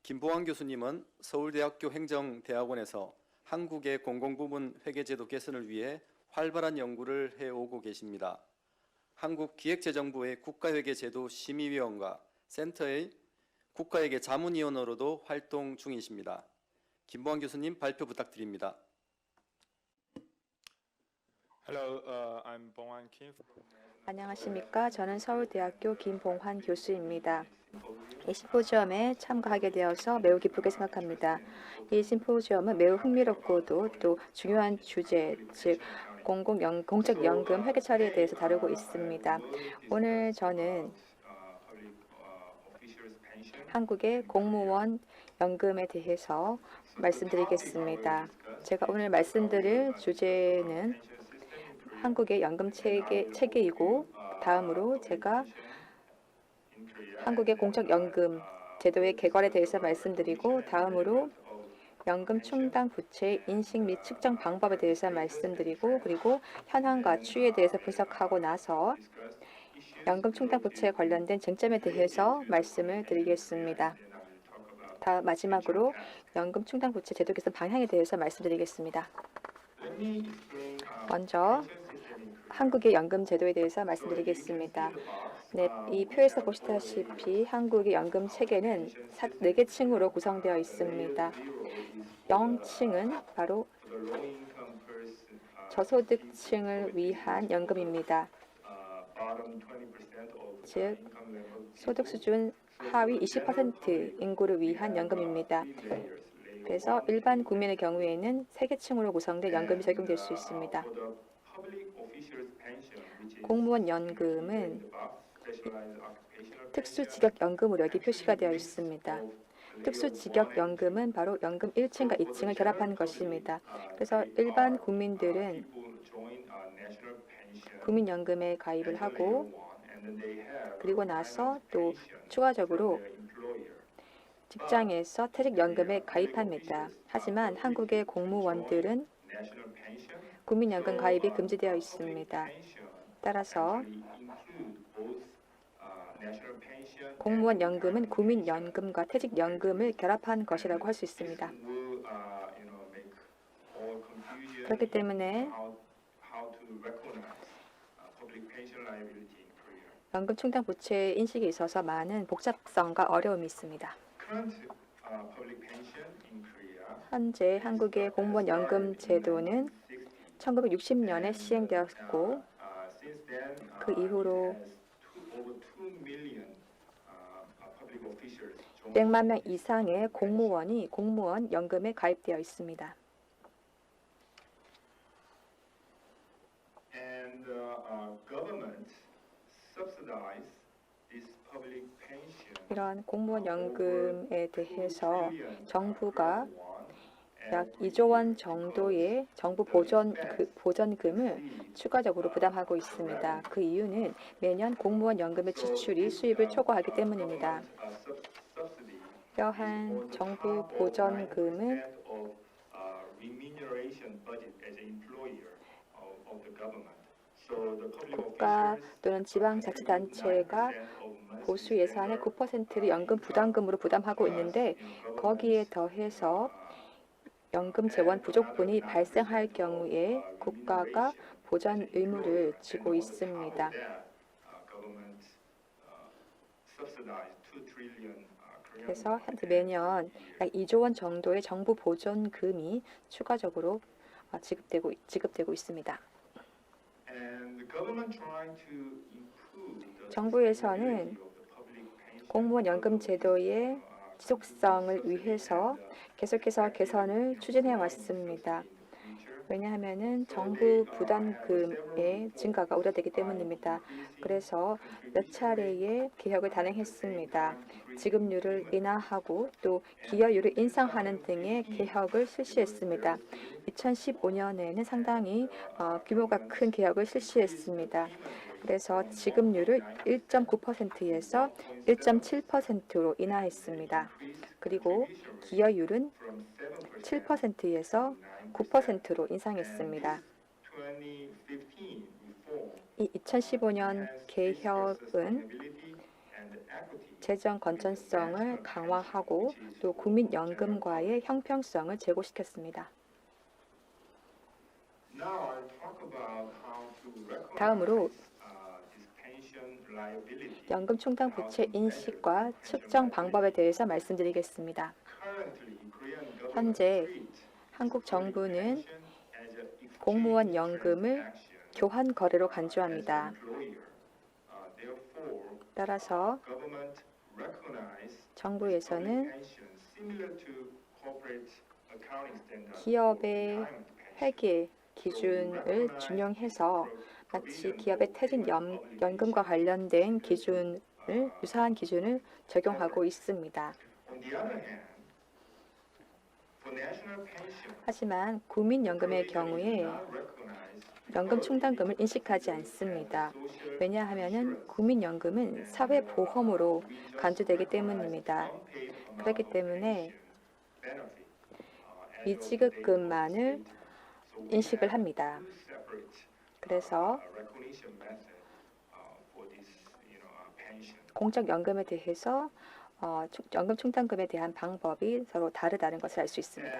김봉환 교수님은 서울대학교 행정대학원에서 한국의 공공부문 회계제도 개선을 위해 활발한 연구를 해오고 계십니다. 한국기획재정부의 국가회계제도 심의위원과 센터의 국가회계 자문위원으로도 활동 중이십니다. 김봉환 교수님 발표 부탁드립니다. Hello, I'm Bong-An Kim. 안녕하십니까. 저는 서울대학교 김봉환 교수입니다. 이 심포지엄에 참가하게 되어서 매우 기쁘게 생각합니다. 이 심포지엄은 매우 흥미롭고도 또 중요한 주제, 즉 공적연금 회계 처리에 대해서 다루고 있습니다. 오늘 저는 한국의 공무원 연금에 대해서 말씀드리겠습니다. 제가 오늘 말씀드릴 주제는 한국의 연금 체계이고, 다음으로 제가 한국의 공적연금 제도의 개괄에 대해서 말씀드리고, 다음으로 연금 충당 부채의 인식 및 측정 방법에 대해서 말씀드리고, 그리고 현황과 추이에 대해서 분석하고 나서 연금 충당 부채에 관련된 쟁점에 대해서 말씀을 드리겠습니다. 마지막으로 연금 충당 부채 제도 개선 방향에 대해서 말씀드리겠습니다. 먼저 한국의 연금 제도에 대해서 말씀드리겠습니다. 네, 이 표에서 보시다시피 한국의 연금 체계는 4개 층으로 구성되어 있습니다. 0층은 바로 저소득층을 위한 연금입니다. 즉, 소득 수준 하위 20% 인구를 위한 연금입니다. 그래서 일반 국민의 경우에는 3개 층으로 구성된 연금이 적용될 수 있습니다. 공무원 연금은 특수직역연금으로 여기 표시가 되어 있습니다. 특수직역연금은 바로 연금 1층과 2층을 결합한 것입니다. 그래서 일반 국민들은 국민연금에 가입을 하고, 그리고 나서 또 추가적으로 직장에서 퇴직연금에 가입합니다. 하지만 한국의 공무원들은 국민연금 가입이 금지되어 있습니다. 따라서 공무원 연금은 국민연금과 퇴직연금을 결합한 것이라고 할 수 있습니다. 그렇기 때문에 연금 충당 부채 인식에 있어서 많은 복잡성과 어려움이 있습니다. 현재 한국의 공무원 연금 제도는 1960년에 시행되었고, 그 이후로 100만 명 이상의 공무원이 공무원 연금에 가입되어 있습니다. 이런 공무원 연금에 대해서 정부가 약 2조 원 정도의 정부 보전금을 추가적으로 부담하고 있습니다. 그 이유는 매년 공무원 연금의 지출이 수입을 초과하기 때문입니다. 이러한 정부 보전금은 국가 또는 지방자치단체가 보수 예산의 9%를 연금 부담금으로 부담하고 있는데 거기에 더해서 연금 재원 부족분이 발생할 경우에 국가가 보전 의무를 지고 있습니다. 그래서 현재 매년 약 2조 원 정도의 정부 보전금이 추가적으로 지급되고 있습니다. 정부에서는 공무원 연금 제도의 지속성을 위해서 계속해서 개선을 추진해 왔습니다. 왜냐하면 정부 부담금의 증가가 우려되기 때문입니다. 그래서 몇 차례의 개혁을 단행했습니다. 지급률을 인하하고 또 기여율을 인상하는 등의 개혁을 실시했습니다. 2015년에는 상당히 규모가 큰 개혁을 실시했습니다. 그래서 지급률을 1.9%에서 1.7%로 인하했습니다. 그리고 기여율은 7%에서 9%로 인상했습니다. 이 2015년 개혁은 재정 건전성을 강화하고 또 국민연금과의 형평성을 제고시켰습니다. 다음으로 연금 충당 부채 인식과 측정 방법에 대해서 말씀드리겠습니다. 현재 한국 정부는 공무원 연금을 교환 거래로 간주합니다. 따라서 정부에서는 기업의 회계 기준을 준용해서 마치 기업의 퇴진 연금과 관련된 유사한 기준을 적용하고 있습니다. 하지만 국민연금의 경우에 연금 충당금을 인식하지 않습니다. 왜냐하면 국민연금은 사회보험으로 간주되기 때문입니다. 그렇기 때문에 미지급금만을 인식을 합니다. 그래서 공적연금에 대해서 연금 충당금에 대한 방법이 서로 다르다는 것을 알 수 있습니다.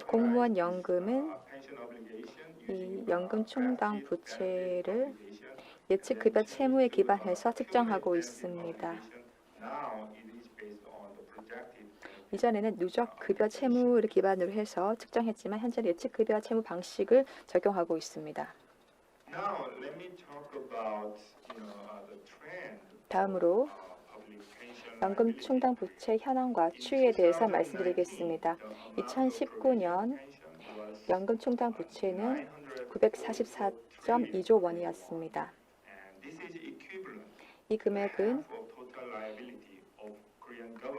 공무원 연금은 이 연금 충당 부채를 예측급여 채무에 기반해서 측정하고 있습니다. 이전에는 누적 급여 채무를 기반으로 해서 측정했지만 현재는 예측급여 채무 방식을 적용하고 있습니다. 다음으로 연금 충당 부채 현황과 추이에 대해서 말씀드리겠습니다. 2019년 연금 충당 부채는 944.2조 원이었습니다. 이 금액은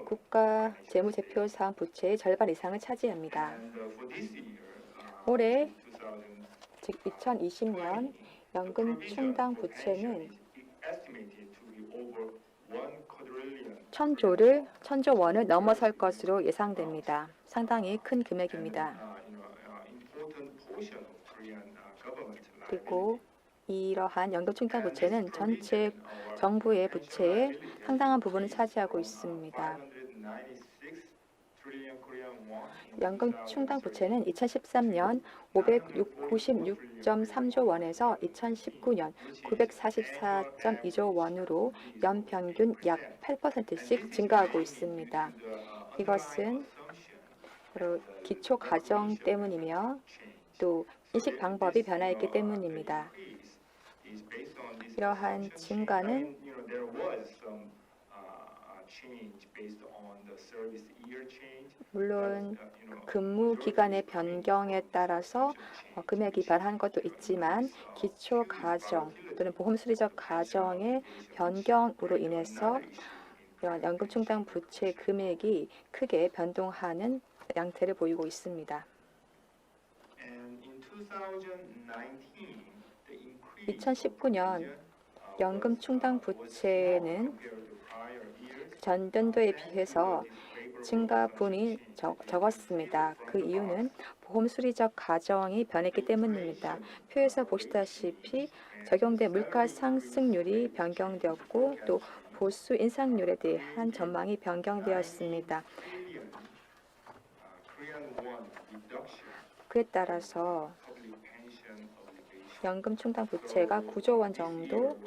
국가 재무제표상 부채의 절반 이상을 차지합니다. 올해 즉 2020년 연금 충당 부채는 1,000조 원을 넘어설 것으로 예상됩니다. 상당히 큰 금액입니다. 그리고 이러한 연금 충당 부채는 전체 정부의 부채의 상당한 부분을 차지하고 있습니다. 연금 충당 부채는 2013년 596.3조 원에서 2019년 944.2조 원으로 연평균 약 8%씩 증가하고 있습니다. 이것은 바로 기초 가정 때문이며 또 인식 방법이 변화했기 때문입니다. 이러한 증가는 물론 근무 기간의 변경에 따라서 금액이 변한 것도 있지만 기초 가정 또는 보험 수리적 가정의 변경으로 인해서 연금 충당 부채 금액이 크게 변동하는 양태를 보이고 있습니다. 2019년 연금 충당 부채는 전년도에 비해서 증가분이 적었습니다. 그 이유는 보험 수리적 가정이 변했기 때문입니다. 표에서 보시다시피 적용된 물가 상승률이 변경되었고 또 보수 인상률에 대한 전망이 변경되었습니다. 그에 따라서 연금 충당 부채가 9조 원 정도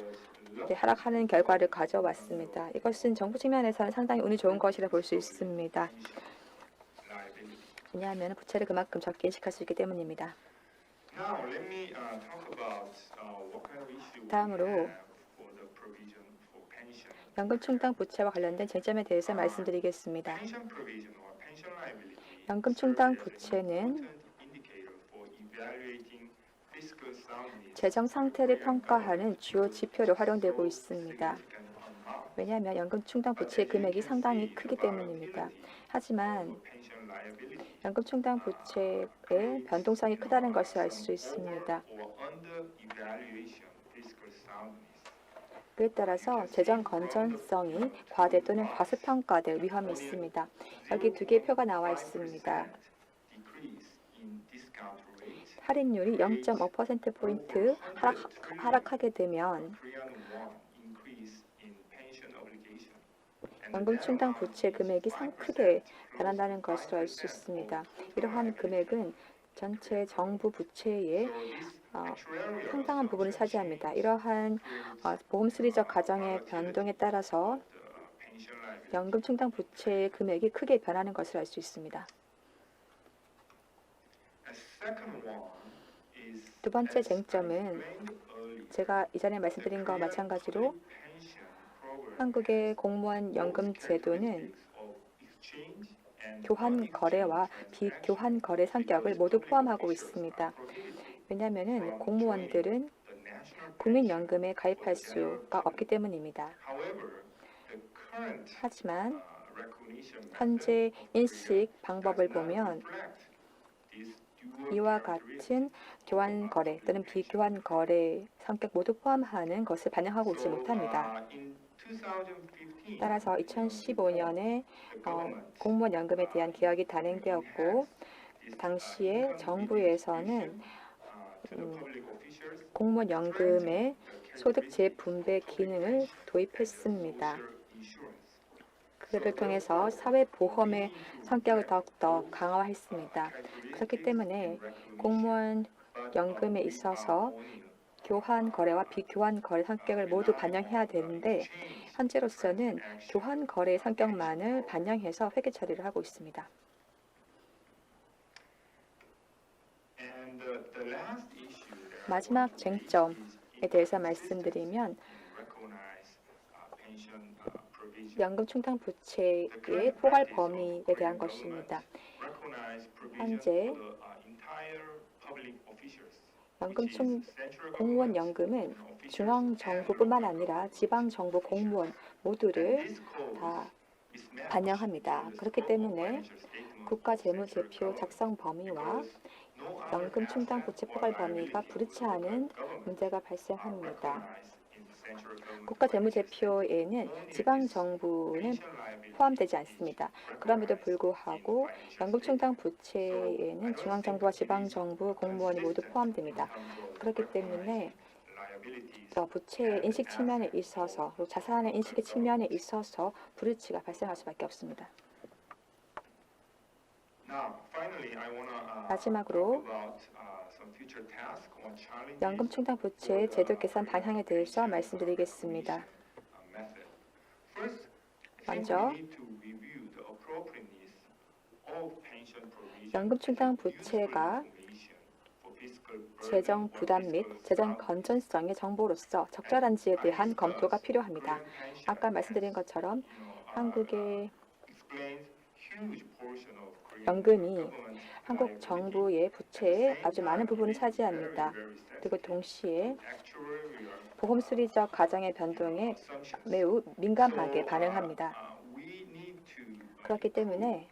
하락하는 결과를 가져왔습니다. 이것은 정부 측면에서는 상당히 운이 좋은 것이라 볼 수 있습니다. 왜냐하면 부채를 그만큼 적게 인식할 수 있기 때문입니다. 다음으로 연금 충당 부채와 관련된 쟁점에 대해서 말씀드리겠습니다. 연금 충당 부채는 재정 상태를 평가하는 주요 지표로 활용되고 있습니다. 왜냐하면 연금 충당 부채의 금액이 상당히 크기 때문입니다. 하지만 연금 충당 부채의 변동성이 크다는 것을 알 수 있습니다. 그에 따라서 재정 건전성이 과대 또는 과소평가될 위험이 있습니다. 여기 두 개의 표가 나와 있습니다. 할인율이 0.5%포인트 하락하게 되면 연금 충당 부채 금액이 크게 변한다는 것을 알 수 있습니다. 이러한 금액은 전체 정부 부채의 상당한 부분을 차지합니다. 이러한 보험 수리적 가정의 변동에 따라서 연금 충당 부채의 금액이 크게 변하는 것을 알 수 있습니다. 두 번째 쟁점은 제가 이전에 말씀드린 것과 마찬가지로 한국의 공무원 연금 제도는 교환 거래와 비교환 거래 성격을 모두 포함하고 있습니다. 왜냐하면 공무원들은 국민연금에 가입할 수가 없기 때문입니다. 하지만 현재 인식 방법을 보면 이와 같은 교환 거래 또는 비교환 거래 성격 모두 포함하는 것을 반영하고 있지 못합니다. 따라서 2015년에 공무원 연금에 대한 개혁이 단행되었고 당시에 정부에서는 공무원 연금의 소득 재분배 기능을 도입했습니다. 그를 통해서 사회보험의 성격을 더욱더 강화했습니다. 그렇기 때문에 공무원 연금에 있어서 교환 거래와 비교환 거래 성격을 모두 반영해야 되는데 현재로서는 교환 거래의 성격만을 반영해서 회계 처리를 하고 있습니다. 마지막 쟁점에 대해서 말씀드리면 연금 충당 부채의 포괄 범위에 대한 것입니다. 현재 공무원 연금은 중앙정부뿐만 아니라 지방정부 공무원 모두를 다 반영합니다. 그렇기 때문에 국가재무제표 작성 범위와 연금 충당 부채 포괄 범위가 불일치하는 문제가 발생합니다. 국가재무제표에는 지방정부는 포함되지 않습니다. 그럼에도 불구하고 연금 충당 부채에는 중앙정부와 지방정부 공무원이 모두 포함됩니다. 그렇기 때문에 부채의 인식 측면에 있어서 자산의 인식의 측면에 있어서 불일치가 발생할 수밖에 없습니다. 마지막으로 연금 충당 부채 제도 개선 방향에 대해서 말씀드리겠습니다. 먼저 연금 충당 부채가 재정 부담 및 재정 건전성의 정보로서 적절한지에 대한 검토가 필요합니다. 아까 말씀드린 것처럼 한국의 연금이 한국 정부의 부채의 아주 많은 부분을 차지합니다. 그리고 동시에 보험 수리적 가정의 변동에 매우 민감하게 반응합니다. 그렇기 때문에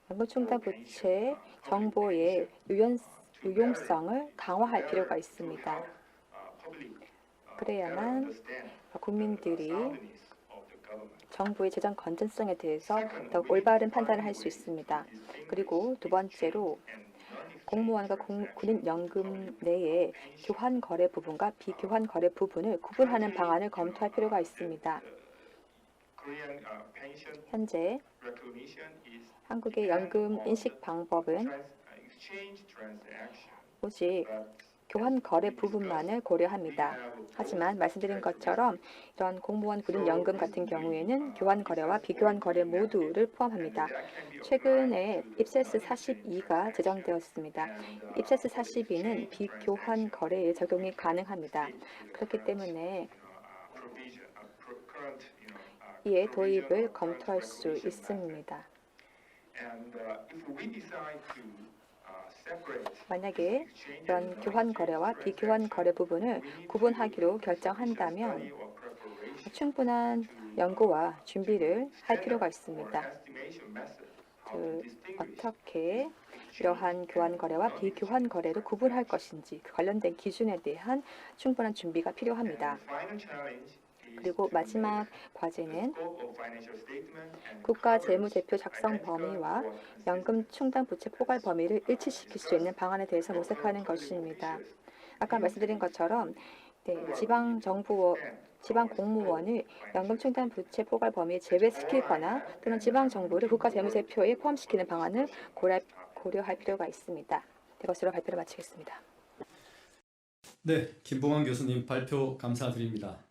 연금충당 부채 정보의 유용성을 강화할 필요가 있습니다. 그래야만 국민들이 정부의 재정 건전성에 대해서 더 올바른 판단을 할 수 있습니다. 그리고 두 번째로 공무원과 군인 연금 내의 교환 거래 부분과 비교환 거래 부분을 구분하는 방안을 검토할 필요가 있습니다. 현재 한국의 연금 인식 방법은 오직 교환 거래 부분만을 고려합니다. 하지만 말씀드린 것처럼 이런 공무원 군인 연금 같은 경우에는 교환 거래와 비교환 거래 모두를 포함합니다. 최근에 입세스 42가 제정되었습니다. 입세스 42는 비교환 거래에 적용이 가능합니다. 그렇기 때문에 이에 도입을 검토할 수 있습니다. 만약에 이런 교환 거래와 비교환 거래 부분을 구분하기로 결정한다면 충분한 연구와 준비를 할 필요가 있습니다. 어떻게 이러한 교환 거래와 비교환 거래를 구분할 것인지 그 관련된 기준에 대한 충분한 준비가 필요합니다. 그리고 마지막 과제는 국가 재무제표 작성 범위와 연금 충당 부채 포괄 범위를 일치시킬 수 있는 방안에 대해서 모색하는 것입니다. 아까 말씀드린 것처럼 지방 공무원을 연금 충당 부채 포괄 범위에 제외시키거나 또는 지방 정부를 국가 재무제표에 포함시키는 방안을 고려할 필요가 있습니다. 이것으로 발표를 마치겠습니다. 네, 김봉환 교수님 발표 감사드립니다.